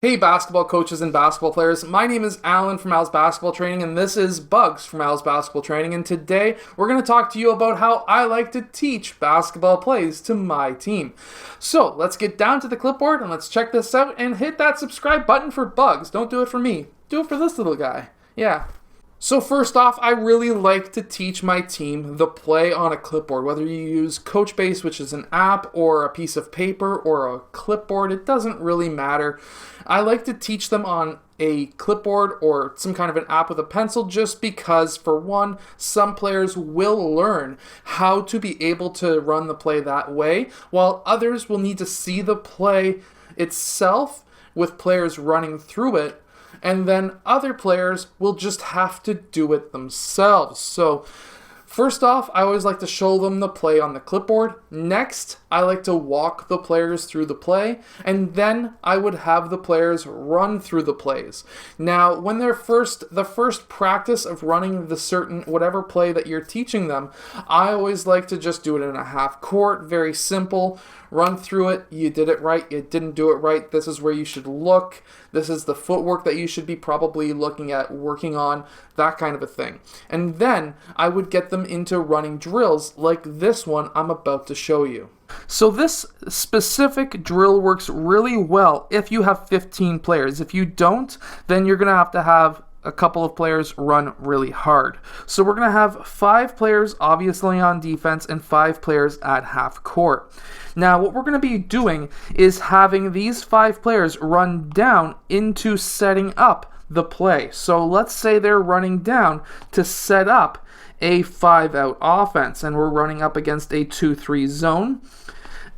Hey basketball coaches and basketball players, my name is Alan from Al's Basketball Training and this is Bugs from Al's Basketball Training, and today we're going to talk to you about how I like to teach basketball plays to my team. So let's get down to the clipboard and let's check this out and hit that subscribe button for Bugs. Don't do it for me, do it for this little guy. Yeah. So first off, I really like to teach my team the play on a clipboard. Whether you use Coachbase, which is an app, or a piece of paper, or a clipboard, it doesn't really matter. I like to teach them on a clipboard or some kind of an app with a pencil just because, for one, some players will learn how to be able to run the play that way, while others will need to see the play itself with players running through it. And then other players will just have to do it themselves. So first off, I always like to show them the play on the clipboard. Next, I like to walk the players through the play, and then I would have the players run through the plays. Now, when they're the first practice of running the certain whatever play that you're teaching them, I always like to just do it in a half court, very simple. Run through it. You did it right. You didn't do it right. This is where you should look. This is the footwork that you should be probably looking at, working on, that kind of a thing. And then I would get them into running drills like this one I'm about to show you. So this specific drill works really well if you have 15 players. If you don't, then you're going to have a couple of players run really hard. So we're going to have 5 players obviously on defense and 5 players at half court. Now what we're going to be doing is having these 5 players run down into setting up the play. So let's say they're running down to set up a 5-out offense and we're running up against a 2-3 zone.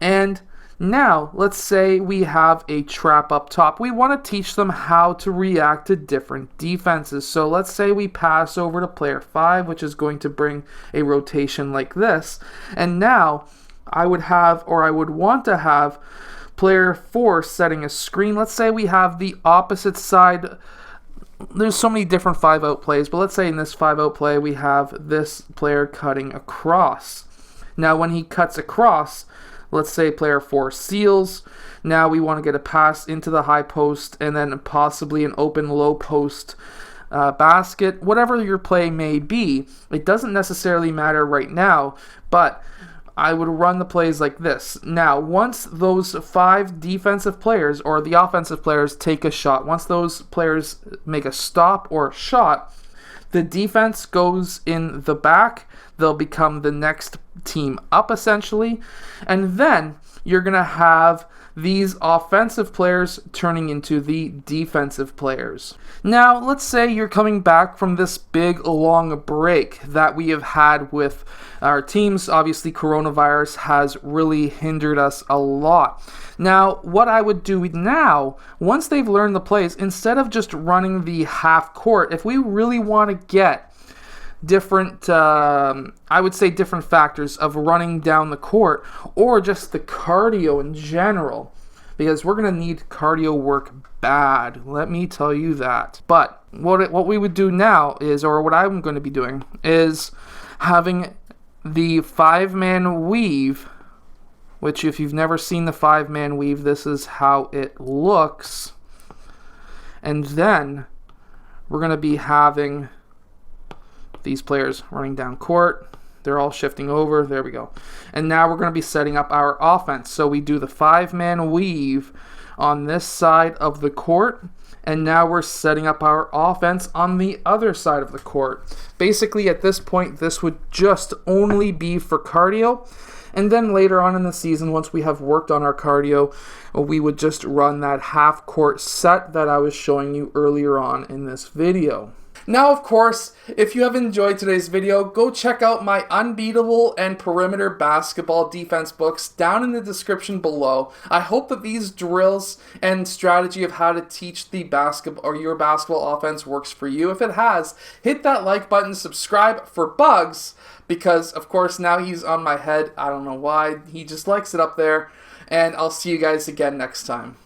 And now, let's say we have a trap up top. We want to teach them how to react to different defenses. So let's say we pass over to player 5, which is going to bring a rotation like this. And now, I would want to have player 4 setting a screen. Let's say we have the opposite side. There's so many different 5-out plays, but let's say in this 5-out play, we have this player cutting across. Now, when he cuts across, let's say player 4 seals. Now we want to get a pass into the high post and then possibly an open low post basket. Whatever your play may be, it doesn't necessarily matter right now, but I would run the plays like this. Now, once those 5 defensive players or the offensive players take a shot, once those players make a stop or a shot, the defense goes in the back. They'll become the next team up, essentially. And then you're going to have these offensive players turning into the defensive players. Now, let's say you're coming back from this big, long break that we have had with our teams. Obviously, coronavirus has really hindered us a lot. Now, what I would do now, once they've learned the plays, instead of just running the half court, if we really want to get different, I would say different factors of running down the court or just the cardio in general, because we're going to need cardio work bad, let me tell you that. But what we would do now is, or what I'm going to be doing, is having the 5-man weave, which if you've never seen the 5-man weave, this is how it looks. And then we're going to be having these players running down court. They're all shifting over. There we go. And now we're going to be setting up our offense. So we do the 5-man weave on this side of the court. And now we're setting up our offense on the other side of the court. Basically, at this point, this would just only be for cardio. And then later on in the season, once we have worked on our cardio, we would just run that half-court set that I was showing you earlier on in this video. Now, of course, if you have enjoyed today's video, go check out my Unbeatable and Perimeter Basketball Defense books down in the description below. I hope that these drills and strategy of how to teach the basketball or your basketball offense works for you. If it has, hit that like button, subscribe for Bugs, because, of course, now he's on my head. I don't know why. He just likes it up there. And I'll see you guys again next time.